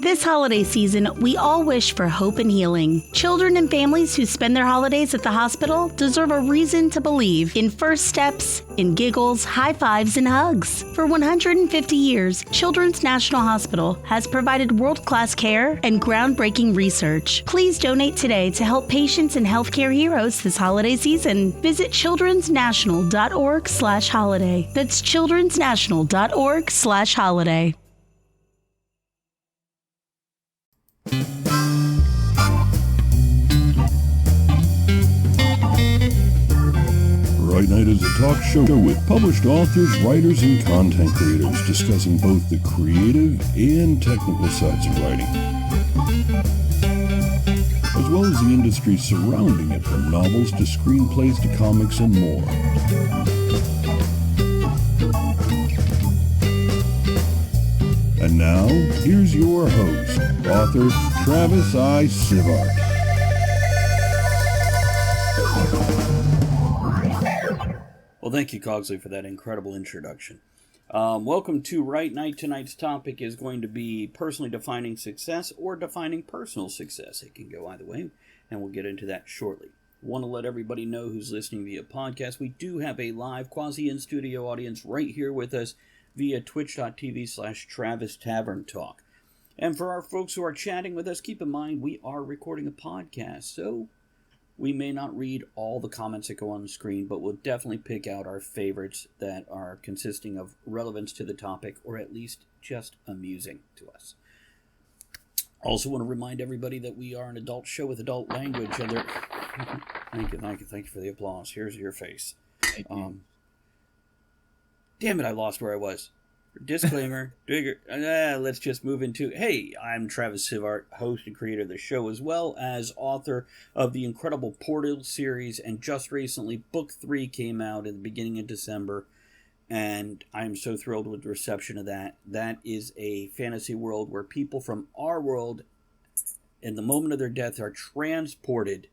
This holiday season, we all wish for hope and healing. Children and families who spend their holidays at the hospital deserve a reason to believe in first steps, in giggles, high fives, and hugs. For 150 years, Children's National Hospital has provided world-class care and groundbreaking research. Please donate today to help patients and healthcare heroes this holiday season. Visit childrensnational.org/holiday. That's childrensnational.org/holiday. Right Night is a talk show with published authors, writers, and content creators discussing both the creative and technical sides of writing, as well as the industry surrounding it, from novels to screenplays to comics and more. And now, here's your host, author Travis I. Sivart. Well, thank you, Cogsley, for that incredible introduction. Welcome to Right Night. Tonight's topic is going to be personally defining success or defining personal success. It can go either way, and we'll get into that shortly. Want to let everybody know who's listening via podcast, we do have a live quasi-in-studio audience right here with us via twitch.tv/Travis Tavern Talk. And for our folks who are chatting with us, keep in mind we are recording a podcast, so we may not read all the comments that go on the screen, but we'll definitely pick out our favorites that are consisting of relevance to the topic, or at least just amusing to us. Also want to remind everybody that we are an adult show with adult language. And thank you for the applause. Here's your face. Damn it, I lost where I was. Disclaimer. Let's just move into, hey, I'm Travis Sivart, host and creator of the show, as well as author of the incredible Portal series, and just recently, Book 3 came out in the beginning of December, and I'm so thrilled with the reception of that. That is a fantasy world where people from our world, in the moment of their death, are transported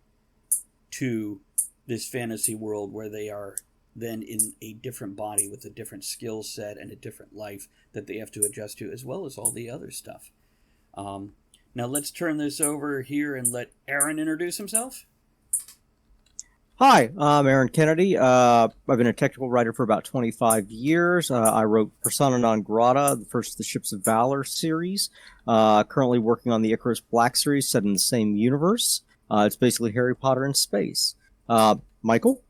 to this fantasy world where they are then in a different body with a different skill set and a different life that they have to adjust to, as well as all the other stuff. Now let's turn this over here and let Aaron introduce himself. Hi, I'm Aaron Kennedy. I've been a technical writer for about 25 years. I wrote Persona Non Grata, the first of the Ships of Valor series. Currently working on the Icarus Black series set in the same universe. It's basically Harry Potter in space. Michael?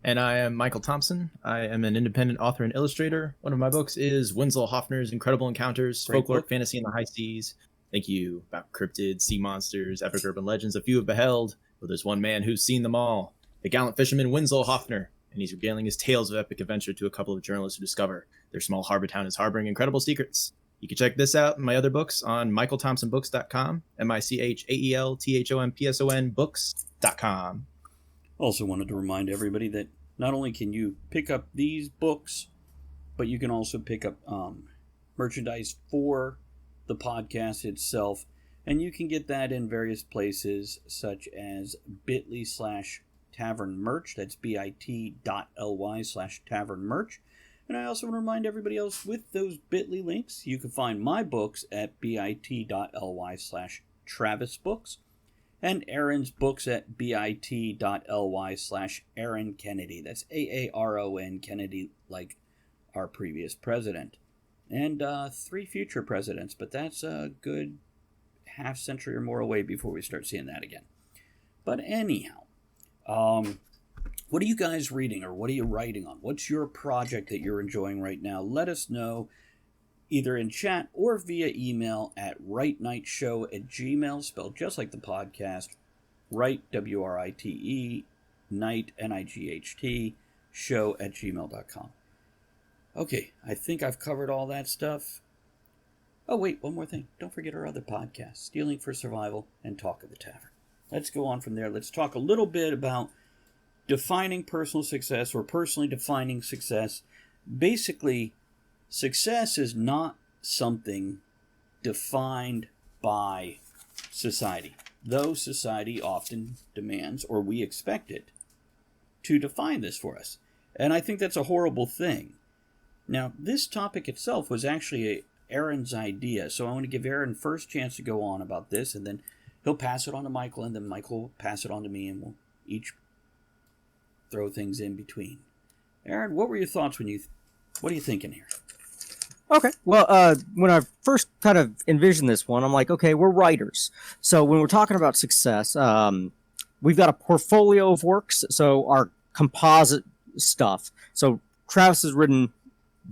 And I am Michael Thompson. I am an independent author and illustrator. One of my books is Winslow Hoffner's Incredible Encounters, Folklore, Fantasy in the High Seas. Thank you. About cryptids, sea monsters, epic urban legends a few have beheld, but there's one man who's seen them all. The gallant fisherman Winslow Hoffner. And he's regaling his tales of epic adventure to a couple of journalists who discover their small harbor town is harboring incredible secrets. You can check this out and my other books on michaelthompsonbooks.com, MichaelThompson books.com. Also wanted to remind everybody that not only can you pick up these books, but you can also pick up merchandise for the podcast itself. And you can get that in various places, such as bit.ly/tavern merch. That's bit.ly/tavern merch. And I also want to remind everybody else, with those bit.ly links, you can find my books at bit.ly/travisbooks. And Aaron's books at bit.ly/Aaron Kennedy. That's AARON Kennedy, like our previous president. And 3 future presidents, but that's a good half century or more away before we start seeing that again. But anyhow, what are you guys reading, or what are you writing on? What's your project that you're enjoying right now? Let us know, either in chat or via email at rightnightshow@gmail.com, spelled just like the podcast, right, WRITE, night, NIGHT, show@gmail.com. Okay, I think I've covered all that stuff. Oh, wait, one more thing. Don't forget our other podcasts, Stealing for Survival and Talk of the Tavern. Let's go on from there. Let's talk a little bit about defining personal success, or personally defining success. Basically, success is not something defined by society, though society often demands, or we expect it, to define this for us. And I think that's a horrible thing. Now, this topic itself was actually Aaron's idea. So I want to give Aaron first chance to go on about this, and then he'll pass it on to Michael, and then Michael will pass it on to me, and we'll each throw things in between. Aaron, what were your thoughts what are you thinking here? Okay. Well, when I first kind of envisioned this one, I'm like, okay, we're writers. So when we're talking about success, we've got a portfolio of works. So our composite stuff. So Travis has written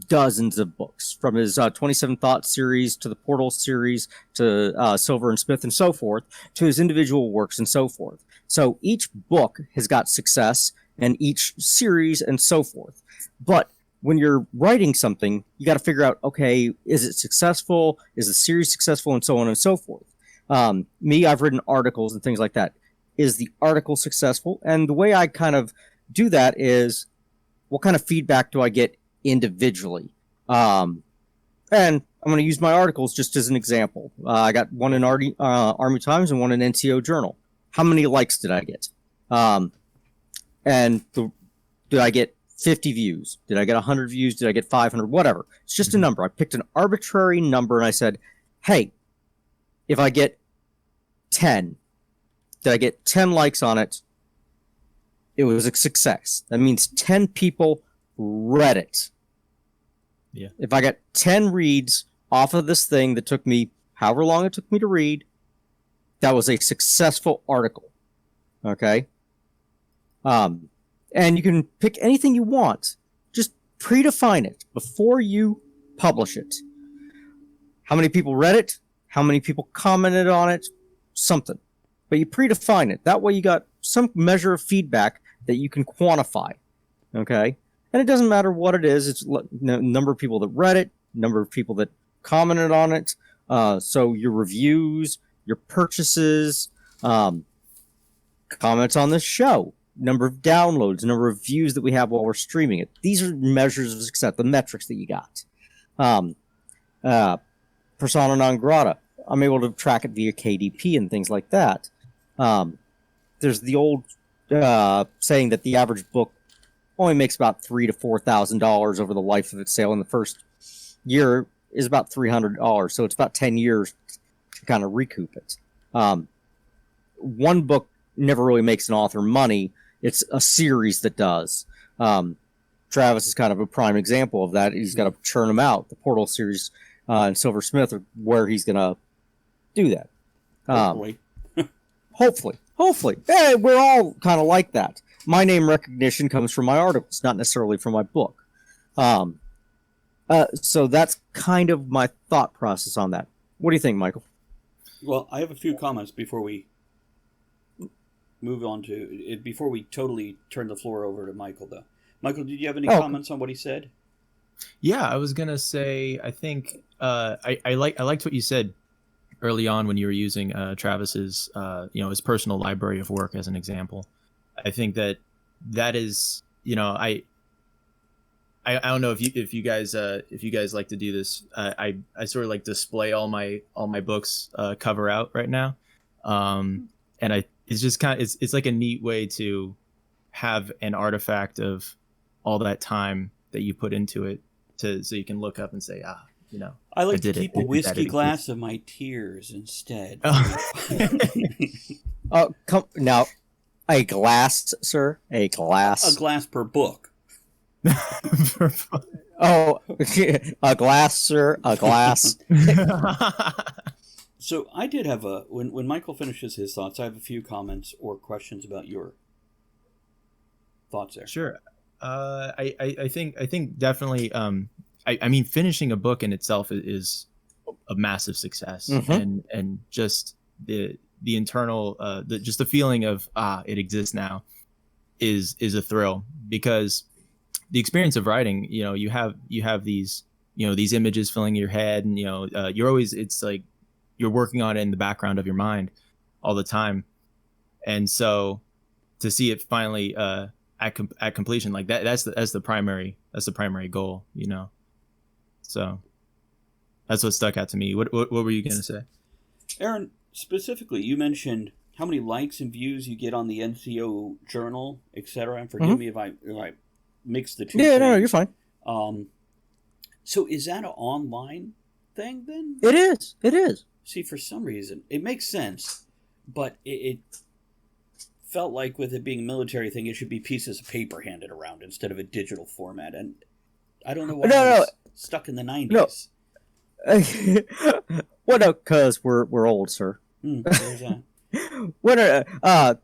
dozens of books, from his 27 Thoughts series to the Portal series to Silver and Smith and so forth, to his individual works and so forth. So each book has got success, and each series and so forth. But when you're writing something, you got to figure out, okay, is it successful? Is the series successful? And so on and so forth. I've written articles and things like that. Is the article successful? And the way I kind of do that is, what kind of feedback do I get individually? And I'm going to use my articles just as an example. I got one in Army Times and one in NCO Journal. How many likes did I get? Did I get 50 views? Did I get 100 views? Did I get 500? Whatever. It's just a number. I picked an arbitrary number and I said, hey, if I get 10, did I get 10 likes on it? It was a success. That means 10 people read it. Yeah. If I got 10 reads off of this thing that took me however long it took me to read, that was a successful article. Okay? And you can pick anything you want. Just predefine it before you publish it. How many people read it? How many people commented on it? Something. But you predefine it. That way you got some measure of feedback that you can quantify. Okay? And it doesn't matter what it is. It's number of people that read it, number of people that commented on it. So your reviews, your purchases, comments on this show, number of downloads, number of views that we have while we're streaming it. These are measures of success, the metrics that you got. Persona non grata. I'm able to track it via KDP and things like that. There's the old saying that the average book only makes about $3,000 to $4,000 over the life of its sale. In the first year is about $300, so it's about 10 years to kind of recoup it. One book never really makes an author money. It's a series that does. Travis is kind of a prime example of that. He's got to churn them out. The Portal series and Silver Smith are where he's going to do that. Hopefully. Hey, we're all kind of like that. My name recognition comes from my articles, not necessarily from my book. So that's kind of my thought process on that. What do you think, Michael? Well, I have a few comments before we move on before we totally turn the floor over to Michael, though. Michael, did you have any comments on what he said? Yeah, I was gonna say, I think I liked what you said early on when you were using Travis's his personal library of work as an example. I think that is, I don't know if you guys like to do this. I sort of like display all my books cover out right now, and it's just it's like a neat way to have an artifact of all that time that you put into it, so you can look up and say, I like to keep a whiskey glass of my tears instead. Now, a glass, sir, a glass. A glass per book. Oh, a glass, sir, a glass. So I did have when Michael finishes his thoughts, I have a few comments or questions about your thoughts there. Sure. I think definitely. I mean, finishing a book in itself is a massive success, and just the internal, just the feeling of it exists now, is a thrill, because the experience of writing, you have these these images filling your head, and you're always, it's like you're working on it in the background of your mind all the time, and so to see it finally at completion, like that's the primary goal, So that's what stuck out to me. What were you gonna say, Aaron? Specifically, you mentioned how many likes and views you get on the NCO Journal, etc. And forgive me if I mix the two. Yeah, no, you're fine. So is that an online thing then? It is. It is. See, for some reason, it makes sense, but it felt like with it being a military thing, it should be pieces of paper handed around instead of a digital format. And I don't know why I was stuck in the 90s. Well, no, because we're old, sir. There's that.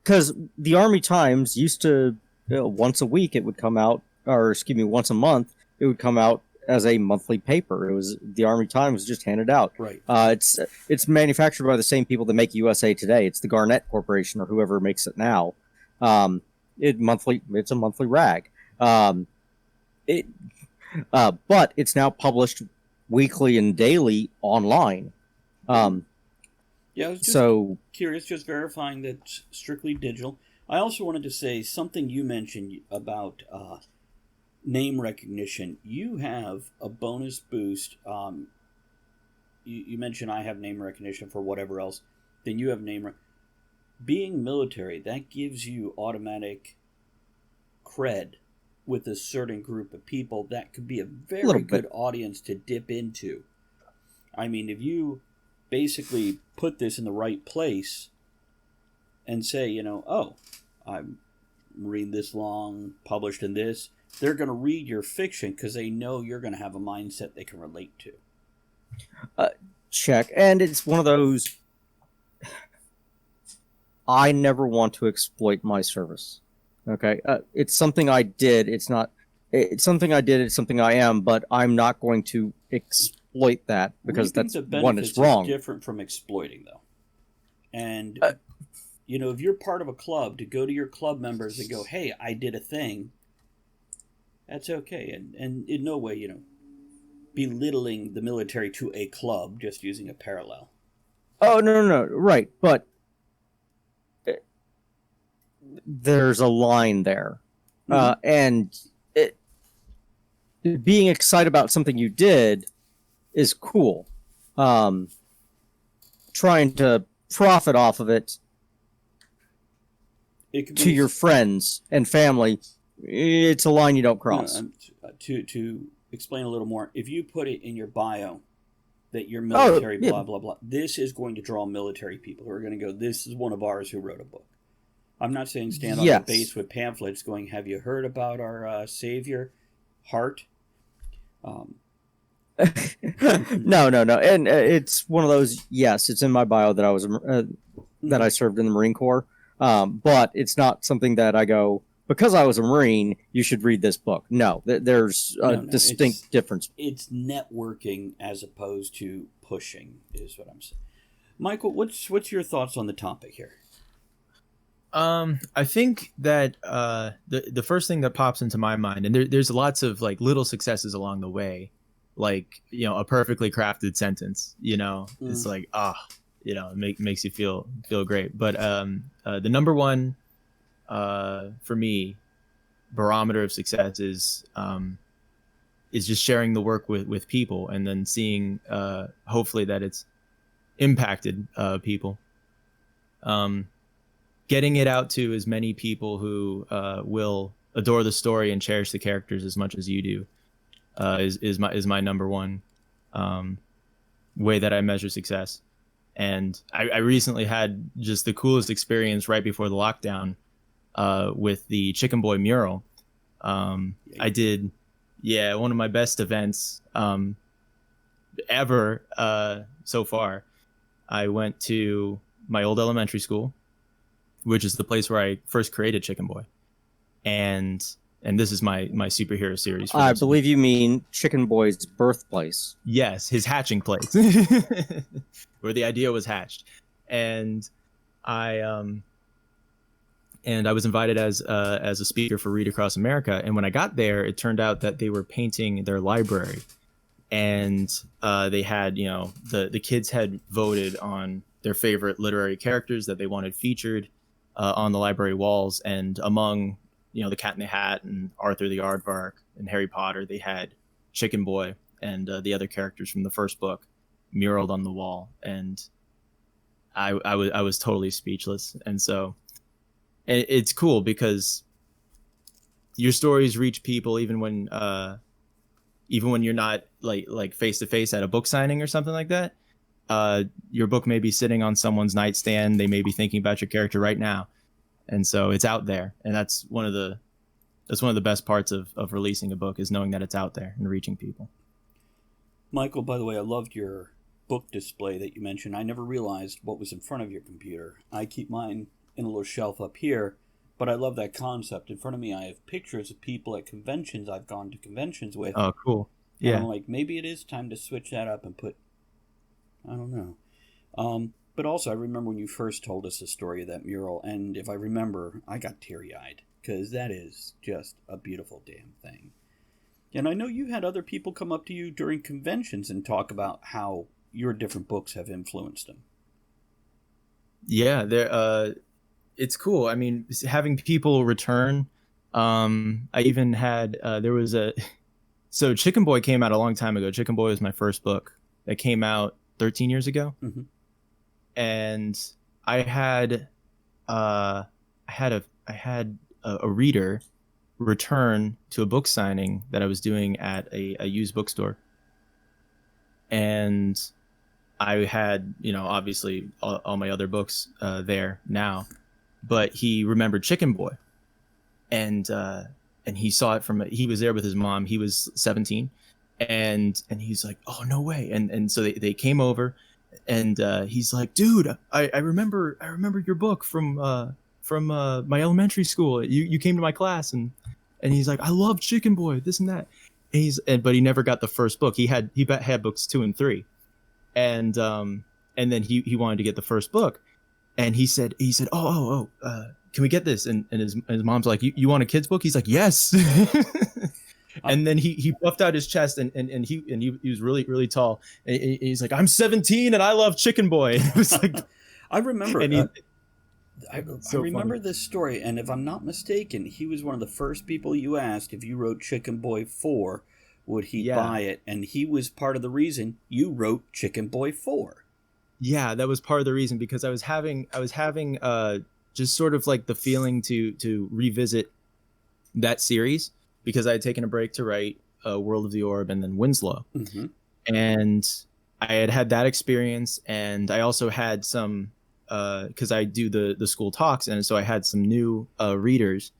Because the Army Times used to, once a week it would come out, or excuse me, once a month it would come out as a monthly paper. It was the Army Times just handed out. Right. It's manufactured by the same people that make USA Today. It's the Garnett Corporation or whoever makes it now. It's a monthly rag. But it's now published weekly and daily online. Yeah, I was just curious, just verifying that it's strictly digital. I also wanted to say something you mentioned about name recognition. You have a bonus boost. You mentioned I have name recognition for whatever else. Then you have being military, that gives you automatic cred with a certain group of people. That could be a very good audience to dip into. I mean, if you basically put this in the right place and say, I'm reading this long, published in this, they're going to read your fiction because they know you're going to have a mindset they can relate to. Check. And it's one of those, I never want to exploit my service. Okay? It's something I did. It's something I did. It's something I am, but I'm not going to exploit that because that's one, it's wrong. Different from exploiting, though. And, if you're part of a club, to go to your club members and go, hey, I did a thing, that's okay. And in no way, belittling the military to a club, just using a parallel. Oh, no, right. But there's a line there. And being excited about something you did is cool. Trying to profit off of it to your friends and family, it's a line you don't cross. To explain a little more, if you put it in your bio that you're military, blah, blah, blah, this is going to draw military people who are going to go, this is one of ours who wrote a book. I'm not saying stand on the base with pamphlets going, have you heard about our savior, Hart? No. And it's one of those, yes, it's in my bio that I was that I served in the Marine Corps. But it's not something that I go, because I was a Marine, you should read this book. No, there's a distinct difference. It's networking as opposed to pushing, is what I'm saying. Michael, what's your thoughts on the topic here? I think that the first thing that pops into my mind, and there's lots of like little successes along the way, like a perfectly crafted sentence. It's like it makes you feel great. But the number one for me barometer of success is just sharing the work with people, and then seeing hopefully that it's impacted people. Getting it out to as many people who will adore the story and cherish the characters as much as you do is my number one way that I measure success. And I recently had just the coolest experience right before the lockdown with the Chicken Boy mural. I did, one of my best events ever so far. I went to my old elementary school, which is the place where I first created Chicken Boy. And this is my superhero series. I believe you mean Chicken Boy's birthplace. Yes, his hatching place, where the idea was hatched. And I was invited as a speaker for Read Across America. And when I got there, it turned out that they were painting their library, and they had the kids had voted on their favorite literary characters that they wanted featured on the library walls, and among the Cat in the Hat and Arthur the Aardvark and Harry Potter, they had Chicken Boy and the other characters from the first book muraled on the wall, and I was totally speechless. And so it's cool because your stories reach people even when you're not like face to face at a book signing or something like that, your book may be sitting on someone's nightstand. They may be thinking about your character right now, and so it's out there. And that's one of the best parts of releasing a book, is knowing that it's out there and reaching people. Michael, by the way, I loved your book display that you mentioned. I never realized what was in front of your computer. I keep mine in a little shelf up here, but I love that concept. In front of me, I have pictures of people at conventions I've gone to conventions with. Oh, cool. Yeah. And I'm like, maybe it is time to switch that up and put, I don't know. But also, I remember when you first told us the story of that mural, and if I remember, I got teary-eyed, because that is just a beautiful damn thing. And I know you had other people come up to you during conventions and talk about how your different books have influenced them. Yeah, it's cool. I mean, having people return. I even had there was so Chicken Boy came out a long time ago. Chicken Boy was my first book that came out 13 years ago, and I had a reader return to a book signing that I was doing at a used bookstore, and I had, obviously all my other books there now, but he remembered Chicken Boy, and he saw it he was there with his mom. He was 17, and he's like, oh, no way. And so they came over, and he's like, dude, I remember your book from my elementary school. You came to my class, and he's like, I love Chicken Boy, this and that. But he never got the first book. He had books 2 and 3. And then he wanted to get the first book, and he said, oh, can we get this? And his mom's like, you want a kid's book? He's like, yes. And then he puffed out his chest, and he was really, really tall. And he's like, I'm 17 and I love Chicken Boy. And it was like, I remember. I remember funny. this story, and if I'm not mistaken, he was one of the first people you asked if you wrote Chicken Boy 4, would he buy it? And he was part of the reason you wrote Chicken Boy 4. Yeah, that was part of the reason, because I was having just sort of like the feeling to revisit that series, because I had taken a break to write World of the Orb and then Winslow. And I had that experience, and I also had some because I do the school talks, and so I had some new readers,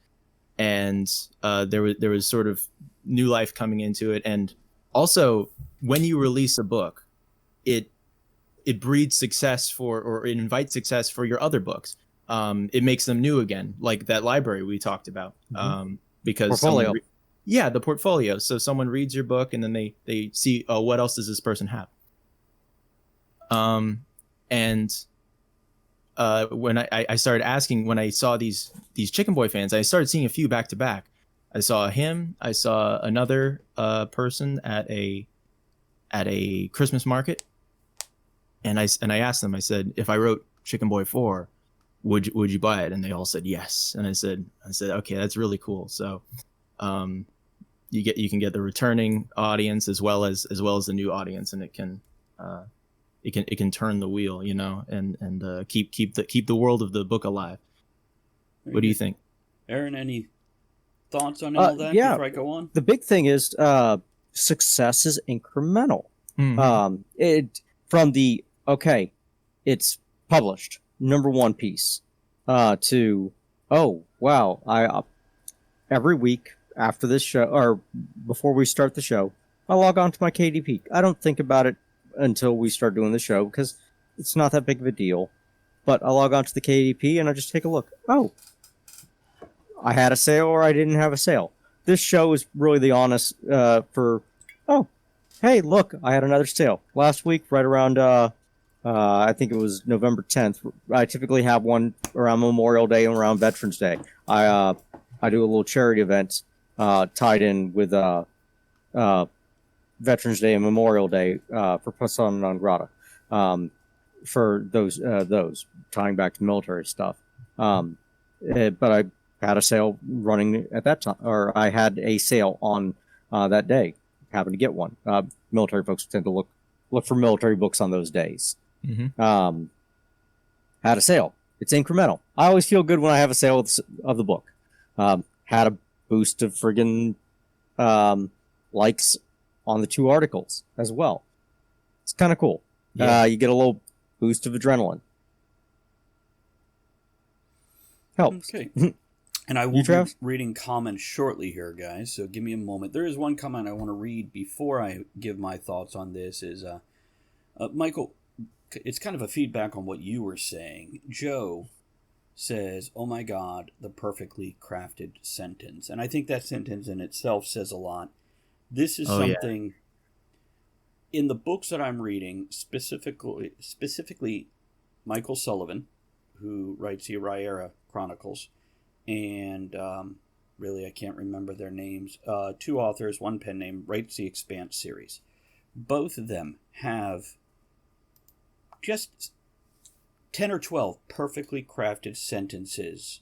and there was sort of new life coming into it. And also, when you release a book, it breeds success or it invites success for your other books. It makes them new again, like that library we talked about. Because portfolio. The portfolio. So someone reads your book, and then they see, oh, what else does this person have? And when I started asking, when I saw these Chicken Boy fans, I started seeing a few back to back. I saw him. I saw another person at a Christmas market, and I asked them. I said, if I wrote Chicken Boy 4, would you buy it? And they all said yes. And I said, okay, that's really cool. So, you can get the returning audience as well as the new audience, and it can turn the wheel, and keep the world of the book alive. What do you think, Aaron? Any thoughts on all that before I go on? The big thing is success is incremental. It's published, number one piece, to, oh wow, I every week after this show or before we start the show, I log on to my KDP. I don't think about it until we start doing the show, because it's not that big of a deal. But I log on to the KDP and I just take a look. Oh, I had a sale or I didn't have a sale. This show is really the honest hey, look, I had another sale. Last week, right around, I think it was November 10th. I typically have one around Memorial Day and around Veterans Day. I do a little charity event tied in with Veterans Day and Memorial Day for Persona non grata, for those tying back to military stuff. But I had a sale running at that time, or I had a sale on that day. Happened to get one. Military folks tend to look for military books on those days. Had a sale. It's incremental. I always feel good when I have a sale of the book. Had a boost of friggin' likes on the 2 articles as well. It's kind of cool. Yeah. You get a little boost of adrenaline. Helps. Okay. And I will be Travis? reading comments shortly here, guys, so give me a moment. There is one comment I want to read before I give my thoughts on this is, Michael, it's kind of a feedback on what you were saying. Joe says, "Oh my God, the perfectly crafted sentence." And I think that sentence in itself says a lot. This is something in the books that I'm reading, specifically Michael Sullivan, who writes the Riera Chronicles, and really I can't remember their names. 2 authors, 1 pen name, writes the Expanse series. Both of them have just 10 or 12 perfectly crafted sentences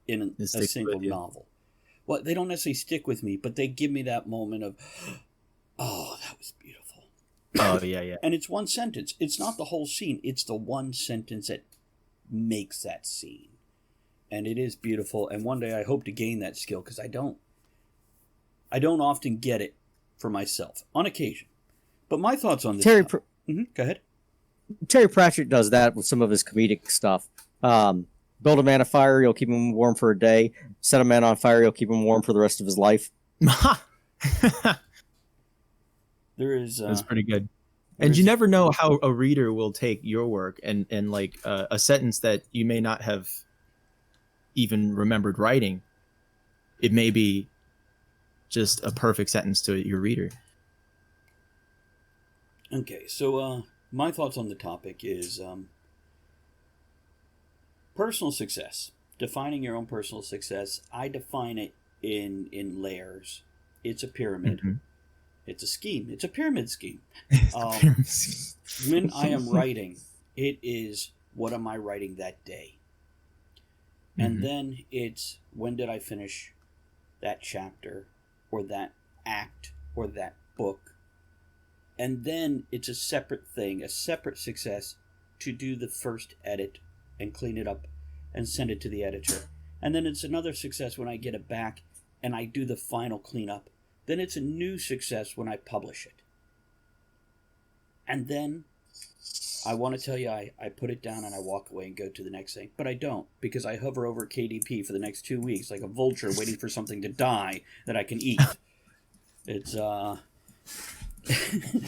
in a single novel. Well, they don't necessarily stick with me, but they give me that moment of, oh, that was beautiful. Oh, yeah. And it's one sentence. It's not the whole scene. It's the one sentence that makes that scene. And it is beautiful. And one day I hope to gain that skill, because I don't often get it for myself. On occasion. But my thoughts on this... Go ahead. Terry Pratchett does that with some of his comedic stuff. Build a man a fire, you'll keep him warm for a day. Set a man on fire, you'll keep him warm for the rest of his life. There is... That's pretty good. And you never know how a reader will take your work and like a sentence that you may not have even remembered writing. It may be just a perfect sentence to your reader. Okay, so my thoughts on the topic is personal success. Defining your own personal success. I define it in layers. It's a pyramid. Mm-hmm. It's a scheme. It's a pyramid scheme. When I am writing, it is what am I writing that day? And then it's when did I finish that chapter or that act or that book? And then it's a separate thing, a separate success to do the first edit and clean it up and send it to the editor. And then it's another success when I get it back and I do the final cleanup. Then it's a new success when I publish it. And then I want to tell you I put it down and I walk away and go to the next thing. But I don't, because I hover over KDP for the next 2 weeks like a vulture waiting for something to die that I can eat. It's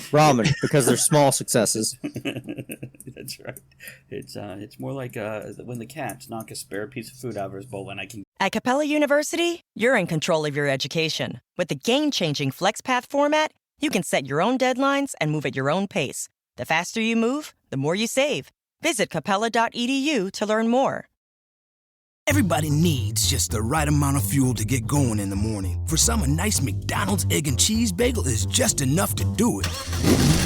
ramen, because they're small successes. That's right. It's more like when the cats knock a spare piece of food out of his bowl and I can... At Capella University, you're in control of your education. With the game-changing FlexPath format, you can set your own deadlines and move at your own pace. The faster you move, the more you save. Visit capella.edu to learn more. Everybody needs just the right amount of fuel to get going in the morning. For some, a nice McDonald's egg and cheese bagel is just enough to do it.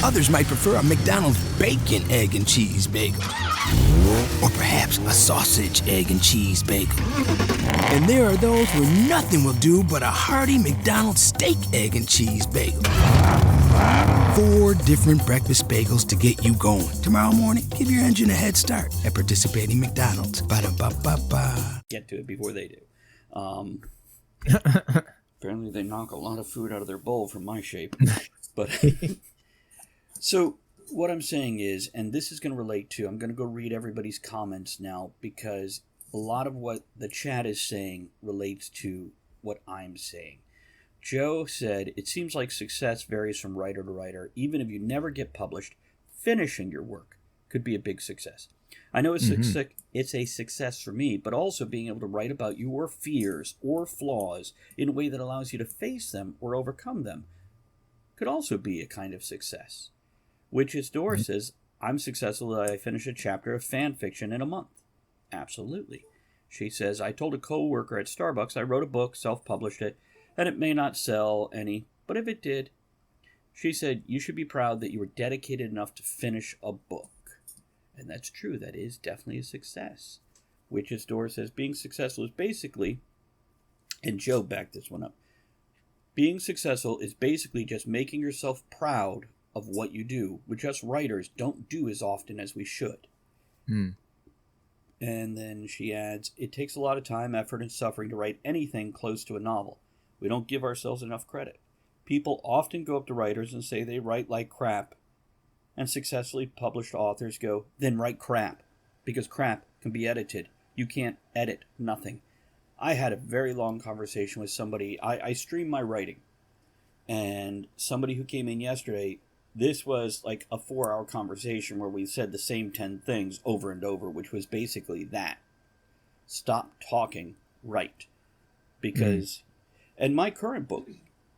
Others might prefer a McDonald's bacon, egg, and cheese bagel. Or perhaps a sausage, egg, and cheese bagel. And there are those where nothing will do but a hearty McDonald's steak, egg, and cheese bagel. 4 different breakfast bagels to get you going. Tomorrow morning, give your engine a head start at participating McDonald's. Ba-da-ba-ba-ba. Get to it before they do. Apparently they knock a lot of food out of their bowl from my shape. But so what I'm saying is, and this is going to relate to, I'm going to go read everybody's comments now, because a lot of what the chat is saying relates to what I'm saying. Joe said, it seems like success varies from writer to writer. Even if you never get published, finishing your work could be a big success. I know it's a success for me, but also being able to write about your fears or flaws in a way that allows you to face them or overcome them could also be a kind of success. Witch's Door says, I'm successful that I finish a chapter of fan fiction in a month. Absolutely. She says, I told a co-worker at Starbucks I wrote a book, self-published it, and it may not sell any, but if it did, she said, you should be proud that you were dedicated enough to finish a book. And that's true. That is definitely a success. Witch's Door says, being successful is basically, and Joe backed this one up, being successful is basically just making yourself proud of what you do, which us writers don't do as often as we should. And then she adds, it takes a lot of time, effort, and suffering to write anything close to a novel. We don't give ourselves enough credit. People often go up to writers and say they write like crap, and successfully published authors go, then write crap, because crap can be edited. You can't edit nothing. I had a very long conversation with somebody. I stream my writing, and somebody who came in yesterday, this was like a 4-hour conversation where we said the same 10 things over and over, which was basically that. Stop talking, write. Because, and my current book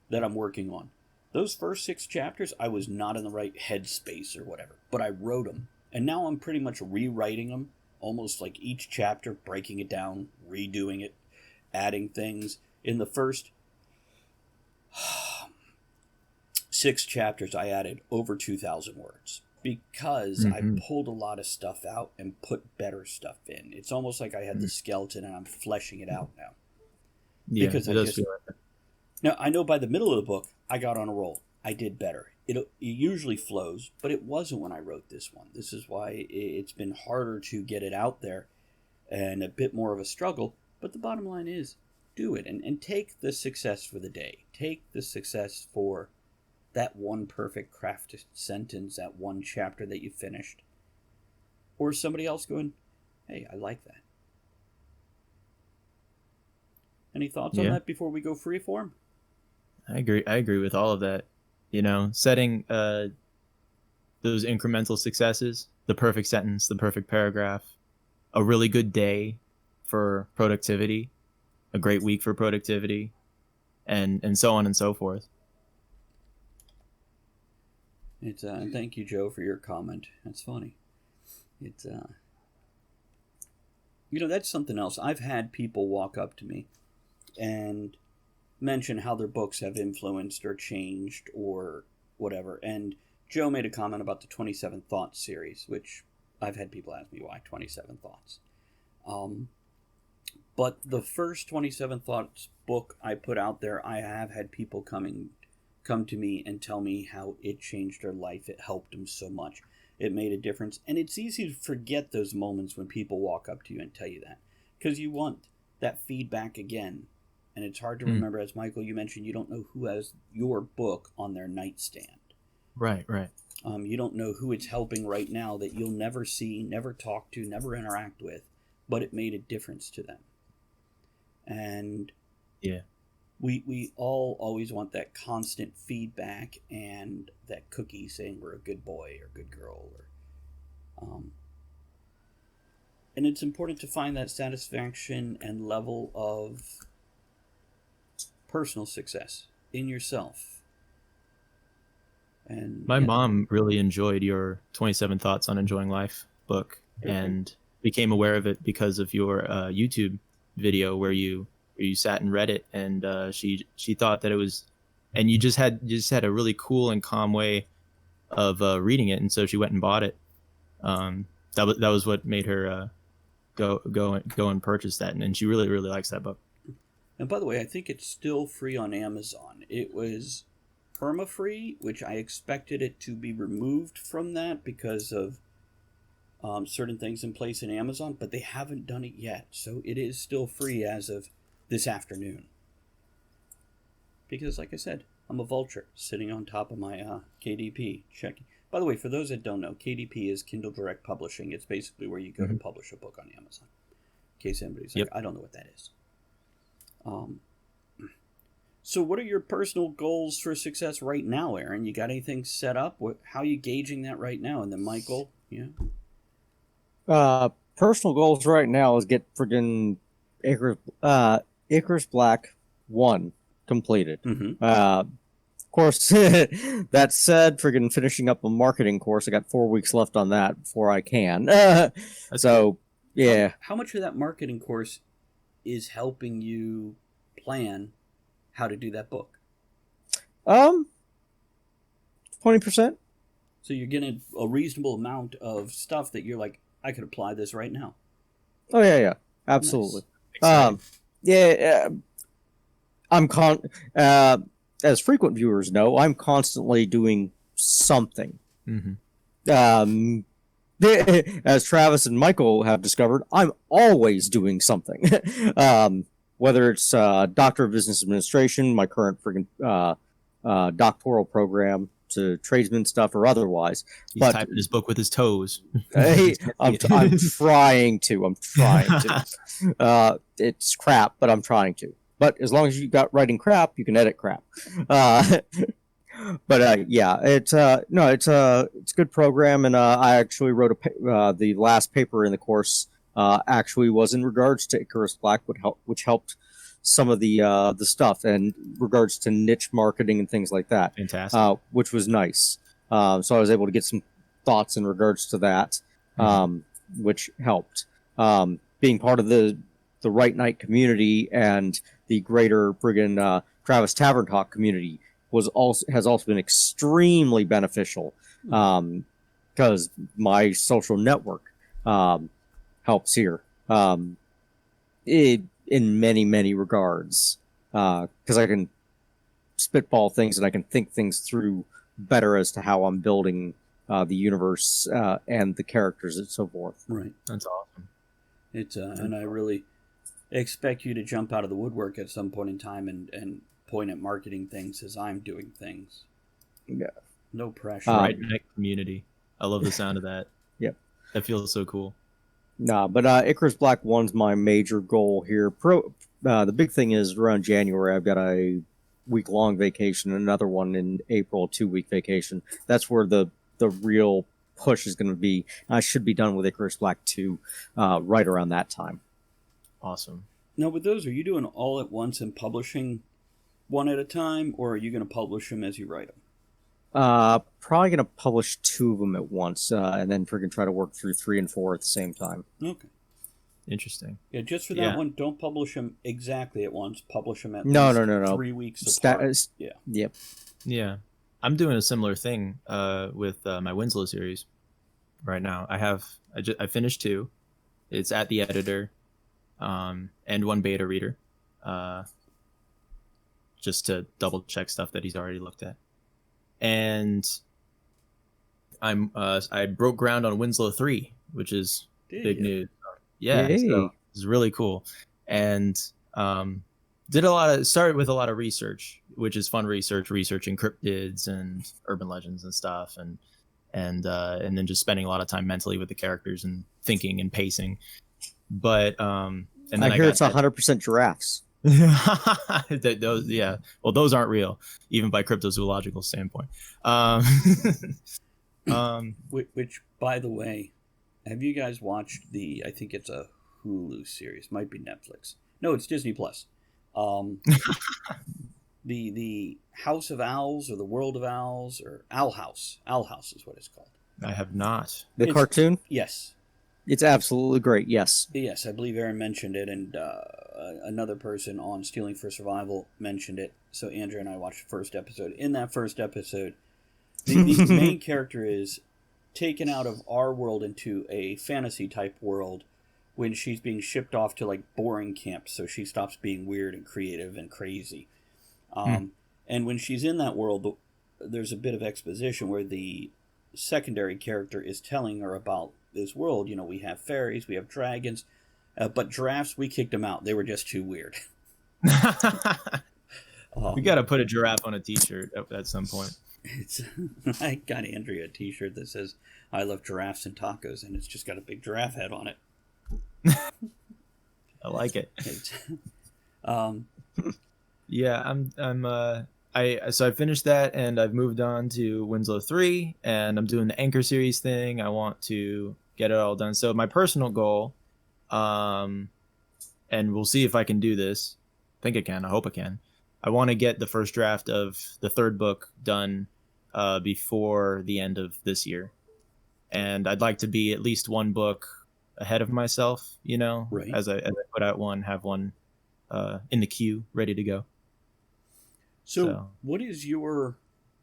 that I'm working on, those first 6 chapters, I was not in the right headspace or whatever, but I wrote them. And now I'm pretty much rewriting them, almost like each chapter, breaking it down, redoing it, adding things. In the first 6 chapters, I added over 2,000 words because I pulled a lot of stuff out and put better stuff in. It's almost like I had the skeleton and I'm fleshing it out now. Yeah, because it does feel like that. Now, I know by the middle of the book, I got on a roll. I did better. It usually flows, but it wasn't when I wrote this one. This is why it's been harder to get it out there and a bit more of a struggle. But the bottom line is, do it and take the success for the day. Take the success for that one perfect crafted sentence, that one chapter that you finished. Or somebody else going, hey, I like that. Any thoughts on that before we go freeform? I agree with all of that. You know, setting those incremental successes, the perfect sentence, the perfect paragraph, a really good day for productivity, a great week for productivity, and so on and so forth. It's thank you, Joe, for your comment. That's funny. It's you know, that's something else. I've had people walk up to me and mention how their books have influenced or changed or whatever. And Joe made a comment about the 27 Thoughts series, which I've had people ask me why 27 Thoughts. But the first 27 Thoughts book I put out there, I have had people come to me and tell me how it changed their life. It helped them so much. It made a difference. And it's easy to forget those moments when people walk up to you and tell you that, because you want that feedback again. And it's hard to remember, as Michael, you mentioned, you don't know who has your book on their nightstand. Right. You don't know who it's helping right now that you'll never see, never talk to, never interact with, but it made a difference to them. And yeah, we all always want that constant feedback and that cookie saying we're a good boy or good girl. And it's important to find that satisfaction and level of personal success in yourself. And my mom really enjoyed your 27 Thoughts on Enjoying Life book and became aware of it because of your YouTube video where you sat and read it, and she thought that it was, and you just had a really cool and calm way of reading it, and so she went and bought it. That was what made her go and purchase that, and she really likes that book. And by the way, I think it's still free on Amazon. It was perma-free, which I expected it to be removed from that because of certain things in place in Amazon, but they haven't done it yet. So it is still free as of this afternoon. Because, like I said, I'm a vulture sitting on top of my KDP. Checking. By the way, for those that don't know, KDP is Kindle Direct Publishing. It's basically where you go to publish a book on Amazon. In case anybody's like, I don't know what that is. So what are your personal goals for success right now, Aaron? You got anything set up? How are you gauging that right now? And then Michael, personal goals right now is get friggin' Icarus Black 1 completed. Of course, that said, friggin' finishing up a marketing course. I got 4 weeks left on that before I can. So, yeah. How much of that marketing course is helping you plan how to do that book? 20%. So you're getting a reasonable amount of stuff that you're like, I could apply this right now. Oh yeah, absolutely. Nice. I'm as frequent viewers know, I'm constantly doing something. As Travis and Michael have discovered, I'm always doing something. Whether it's Doctor of Business Administration, my current friggin' doctoral program to tradesman stuff or otherwise. He's But typing his book with his toes. hey, I'm trying to. It's crap, but I'm trying to. But as long as you got writing crap, you can edit crap. Yeah, it's it's a good program, and I actually wrote the last paper in the course actually was in regards to Icarus Black, which helped some of the stuff and regards to niche marketing and things like that. Fantastic. Which was nice. So I was able to get some thoughts in regards to that, which helped. Being part of the Right Knight community and the greater friggin' Travis Tavern Talk community has also been extremely beneficial, because my social network helps here in many regards, because I can spitball things and I can think things through better as to how I'm building the universe and the characters and so forth. Right. That's awesome. It's and I really expect you to jump out of the woodwork at some point in time and point at marketing things as I'm doing things. Yeah. No pressure. Right Neck community. I love the sound of that. Yep. That feels so cool. Nah, but Icarus Black 1's my major goal here. The big thing is around January, I've got a week-long vacation, another one in April, 2-week vacation. That's where the real push is going to be. I should be done with Icarus Black 2 right around that time. Awesome. Now, with those, are you doing all at once and publishing one at a time, or are you going to publish them as you write them? Probably going to publish 2 of them at once, and then freaking try to work through 3 and 4 at the same time. Okay. Interesting. Yeah, just for that one, don't publish them exactly at once. Publish them at no. 3 weeks apart. Yep. Yeah. I'm doing a similar thing with my Winslow series right now. I finished 2. It's at the editor, and 1 beta reader, just to double check stuff that he's already looked at. And I broke ground on Winslow 3, which is big news. Yeah, so it's really cool. And started with a lot of research, which is fun researching cryptids and urban legends and stuff, and then just spending a lot of time mentally with the characters and thinking and pacing. But and then I hear it's 100% giraffes. Those aren't real, even by cryptozoological standpoint. Which, by the way, have you guys watched I think it's a Hulu series, might be Netflix. No, it's Disney Plus. The House of Owls, or the World of Owls, or Owl House. Owl House is what it's called. I have not. The cartoon? Yes. It's absolutely great, yes. Yes, I believe Aaron mentioned it, and another person on Stealing for Survival mentioned it. So Andrea and I watched the first episode. In that first episode, the main character is taken out of our world into a fantasy-type world when she's being shipped off to, boring camps, so she stops being weird and creative and crazy. And when she's in that world, there's a bit of exposition where the secondary character is telling her about this world. We have fairies, we have dragons, but giraffes, we kicked them out. They were just too weird. We got to put a giraffe on a t-shirt at some point. I got Andrea a t-shirt that says, "I love giraffes and tacos," and it's just got a big giraffe head on it. I like it. Yeah, so I finished that, and I've moved on to Winslow 3, and I'm doing the Anchor series thing. I want to get it all done. So my personal goal, and we'll see if I can do this. I think I can. I hope I can. I want to get the first draft of the 3rd book done before the end of this year. And I'd like to be at least 1 book ahead of myself, right. As I put out one, have one in the queue, ready to go. So what is your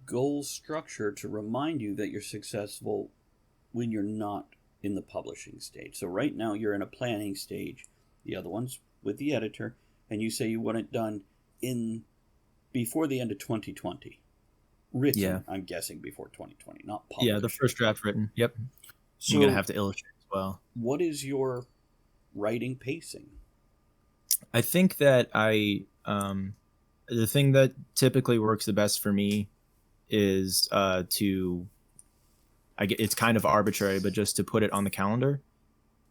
goal structure to remind you that you're successful when you're not in the publishing stage? So right now you're in a planning stage. The other one's with the editor, and you say you want it done before the end of 2020. Written, yeah. I'm guessing before 2020, not published. Yeah, the first draft written. Yep. So you're going to have to illustrate as well. What is your writing pacing? I think that the thing that typically works the best for me is it's kind of arbitrary, but just to put it on the calendar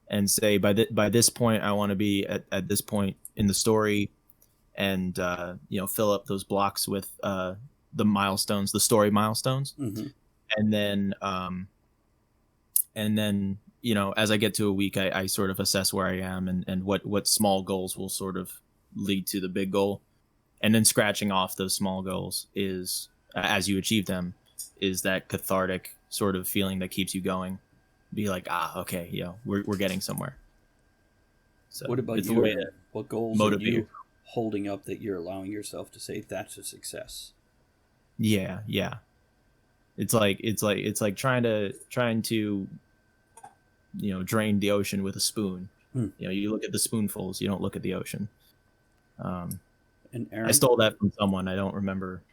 and say by this point I want to be at this point in the story, and fill up those blocks with the milestones, the story milestones, Mm-hmm. and then as I get to a week, I sort of assess where I am and what small goals will sort of lead to the big goal, and then scratching off those small goals is as you achieve them is that cathartic sort of feeling that keeps you going. Be like, okay, we're getting somewhere. So What about it's you? the way to What goals motivate. are you holding up that you're allowing yourself to say that's a success? Yeah. It's like trying to drain the ocean with a spoon. You look at the spoonfuls, you don't look at the ocean. And Aaron, I stole that from someone. I don't remember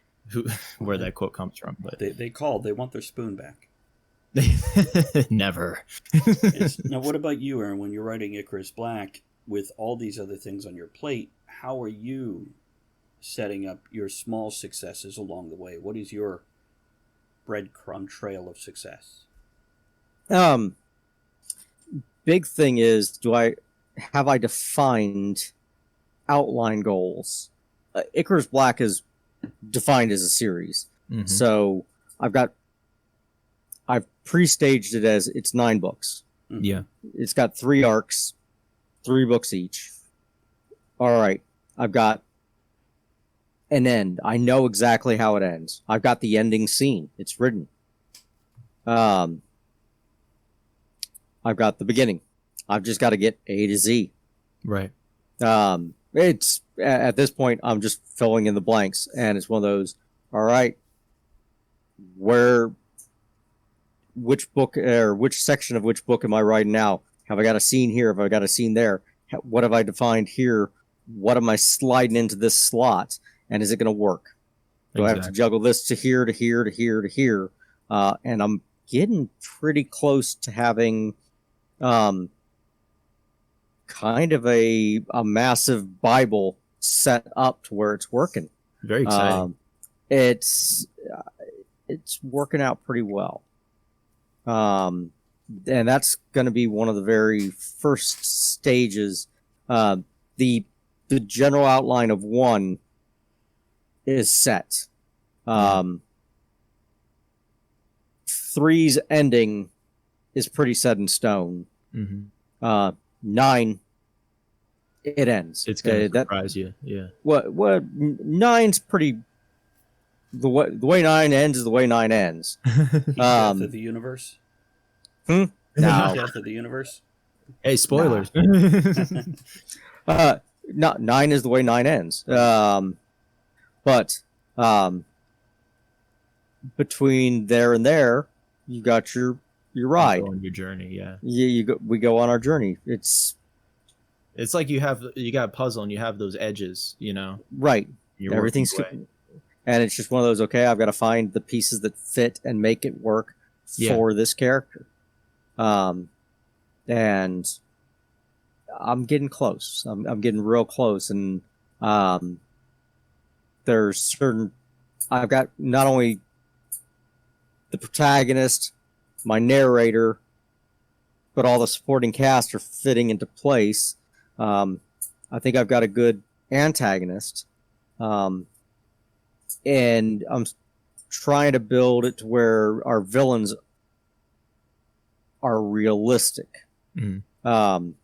where that quote comes from, but they called. They want their spoon back. never. Now, what about you, Aaron? When you're writing Icarus Black with all these other things on your plate, how are you setting up your small successes along the way? What is your breadcrumb trail of success? Big thing is, have I defined outline goals? Icarus Black is defined as a series. Mm-hmm. So I've pre-staged it as it's 9 books. Mm-hmm. Yeah. It's got 3 arcs, 3 books each. All right. I've got an end. I know exactly how it ends. I've got the ending scene. It's written. I've got the beginning. I've just got to get A to Z. Right. It's at this point I'm just filling in the blanks, and it's one of those. All right, which book or which section of which book am I writing now? Have I got a scene here? Have I got a scene there? What have I defined here? What am I sliding into this slot? And is it going to work? Do I have to juggle this to here, to here, to here, to here? And I'm getting pretty close to having kind of a massive Bible set up to where it's working. Very exciting. It's working out pretty well. And that's going to be one of the very first stages. The general outline of 1 is set. 3's ending is pretty set in stone. Mm-hmm. 9, it ends. It's going to surprise you. Yeah. What 9's pretty. The way 9 ends is the way 9 ends. Death of the universe. No. Death of the universe. Hey, spoilers. Nah. 9 is the way 9 ends. But between there and there, you got your ride. On your journey, yeah. We go on our journey. It's like you got a puzzle and you have those edges, right. You're Everything's and it's just one of those. Okay, I've got to find the pieces that fit and make it work for this character. And I'm getting close. I'm getting real close, and there's certain. I've got not only the protagonist, my narrator, but all the supporting cast are fitting into place. I think I've got a good antagonist, and I'm trying to build it to where our villains are realistic. Mm. And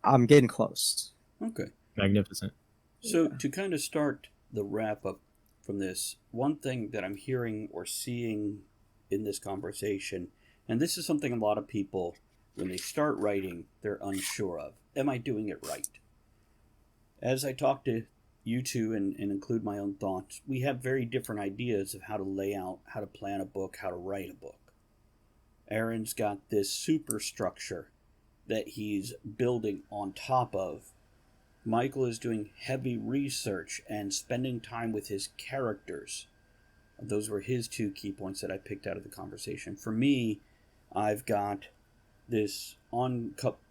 I'm getting close. Okay. Magnificent. So to kind of start the wrap up from this, one thing that I'm hearing or seeing in this conversation, and this is something a lot of people, when they start writing, they're unsure of. Am I doing it right? As I talk to you two and include my own thoughts, we have very different ideas of how to lay out, how to plan a book, how to write a book. Aaron's got this superstructure that he's building on top of. Michael is doing heavy research and spending time with his characters. Those were his 2 key points that I picked out of the conversation. For me, I've got this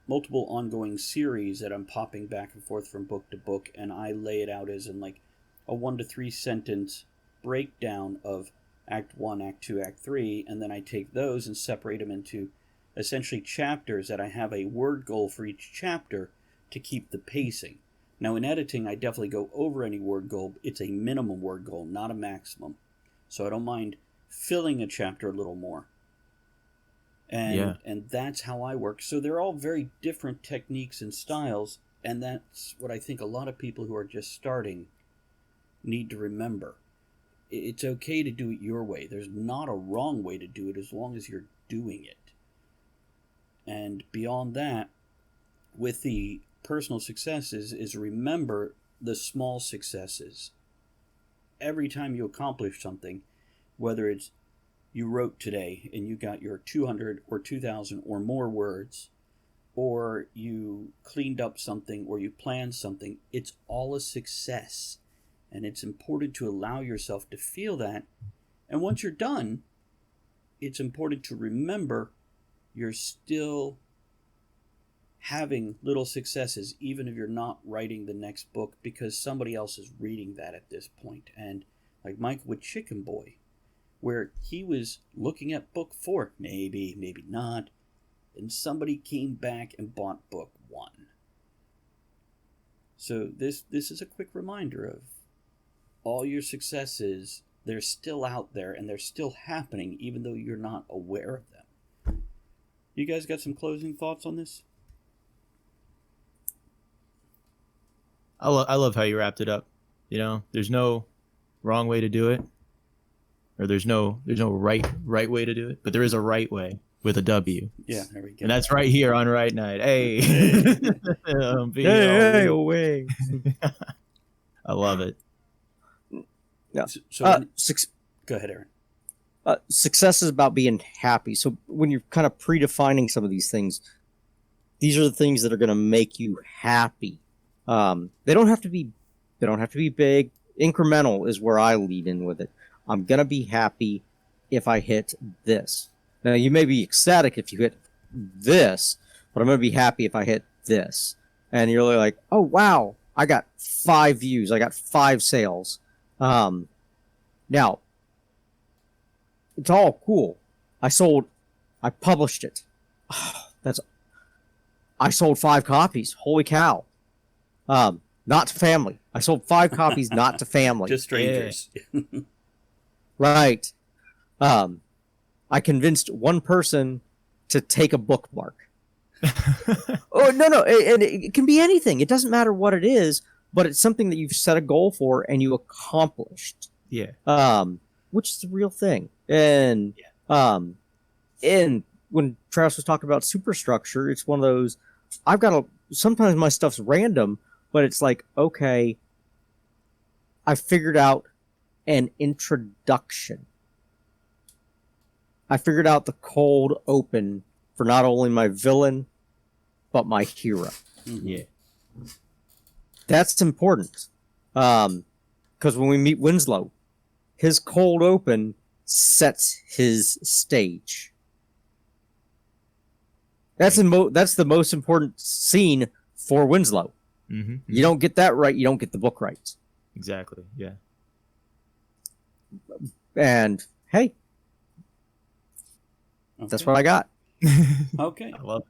multiple ongoing series that I'm popping back and forth from book to book, and I lay it out as in like a 1 to 3 sentence breakdown of Act 1, Act 2, Act 3, and then I take those and separate them into essentially chapters that I have a word goal for each chapter to keep the pacing. Now in editing, I definitely go over any word goal. It's a minimum word goal, not a maximum. So I don't mind filling a chapter a little more. And that's how I work. So they're all very different techniques and styles, and that's what I think a lot of people who are just starting need to remember. It's okay to do it your way. There's not a wrong way to do it as long as you're doing it. And beyond that, with the personal successes, is remember the small successes. Every time you accomplish something, whether it's you wrote today and you got your 200 or 2,000 or more words, or you cleaned up something, or you planned something, it's all a success. And it's important to allow yourself to feel that. And once you're done, it's important to remember you're still having little successes, even if you're not writing the next book, because somebody else is reading that at this point. And like Michael with Chicken Boy, where he was looking at book 4, maybe not, and somebody came back and bought book 1. So this is a quick reminder of all your successes. They're still out there and they're still happening, even though you're not aware of them. You guys got some closing thoughts on this? I love how you wrapped it up. You know, there's no wrong way to do it, or there's no right way to do it, but there is a right way with a W. Yeah, there we go. And that's right here on Right Night. Hey, Hey, away. I love it. Yeah. So go ahead, Aaron. Success is about being happy. So when you're kind of predefining some of these things, these are the things that are going to make you happy. They don't have to be big. Incremental is where I lead in with it. I'm going to be happy if I hit this. Now, you may be ecstatic if you hit this, but I'm going to be happy if I hit this. And you're like, oh, wow, I got 5 views. I got 5 sales. Now, it's all cool. I published it. I sold 5 copies. Holy cow. Not to family. I sold 5 copies, not to family. Just strangers. Yeah. Right. I convinced one person to take a bookmark. Oh, no. It can be anything. It doesn't matter what it is, but it's something that you've set a goal for and you accomplished. Yeah. Which is the real thing. And, and when Travis was talking about superstructure, it's one of those, sometimes my stuff's random, but it's like, okay, I figured out an introduction. I figured out the cold open for not only my villain, but my hero. Mm-hmm. Yeah. That's important. Because when we meet Winslow, his cold open sets his stage. That's the most important scene for Winslow. Mm-hmm. You don't get that right, you don't get the book right. Exactly. Yeah. And hey, that's what I got. Okay. I love it.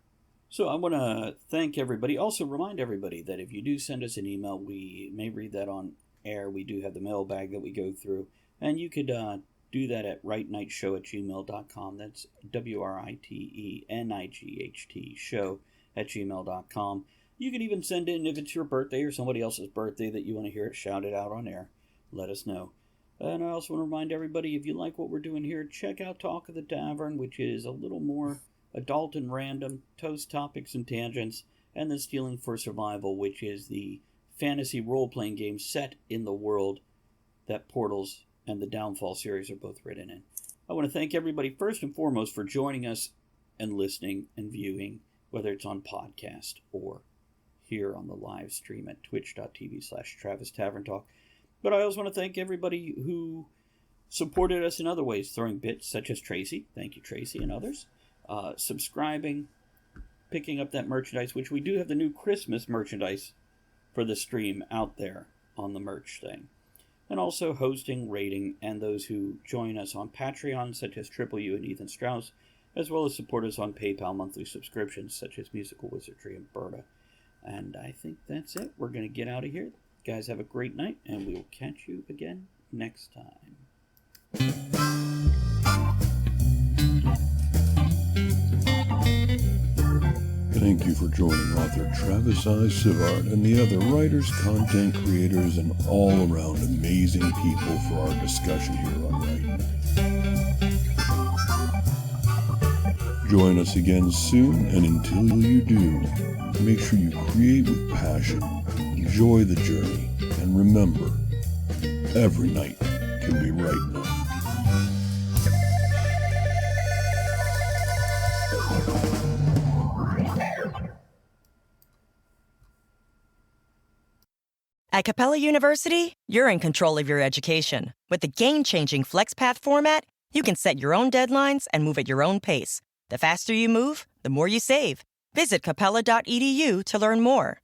So I want to thank everybody. Also remind everybody that if you do send us an email, we may read that on air. We do have the mailbag that we go through. And you could do that at rightnight@gmail.com. That's WRITENIGHT show@gmail.com. You could even send in if it's your birthday or somebody else's birthday that you want to hear it shouted out on air. Let us know. And I also want to remind everybody, if you like what we're doing here, check out Talk of the Tavern, which is a little more adult and random, toast topics and tangents, and then Stealing for Survival, which is the fantasy role-playing game set in the world that Portals and the Downfall series are both written in. I want to thank everybody first and foremost for joining us and listening and viewing, whether it's on podcast or here on the live stream at twitch.tv/Travis Tavern Talk. But I also want to thank everybody who supported us in other ways, throwing bits such as Tracy. Thank you, Tracy, and others. Subscribing, picking up that merchandise, which we do have the new Christmas merchandise for the stream out there on the merch thing. And also hosting, rating, and those who join us on Patreon, such as Triple U and Ethan Strauss, as well as support us on PayPal monthly subscriptions, such as Musical Wizardry and Berta. And I think that's it. We're going to get out of here. Guys, have a great night, and we will catch you again next time. Thank you for joining author Travis I. Sivart and the other writers, content creators, and all-around amazing people for our discussion here on Right Night. Join us again soon, and until you do, make sure you create with passion, enjoy the journey, and remember, every night can be right night. At Capella University, you're in control of your education. With the game-changing FlexPath format, you can set your own deadlines and move at your own pace. The faster you move, the more you save. Visit capella.edu to learn more.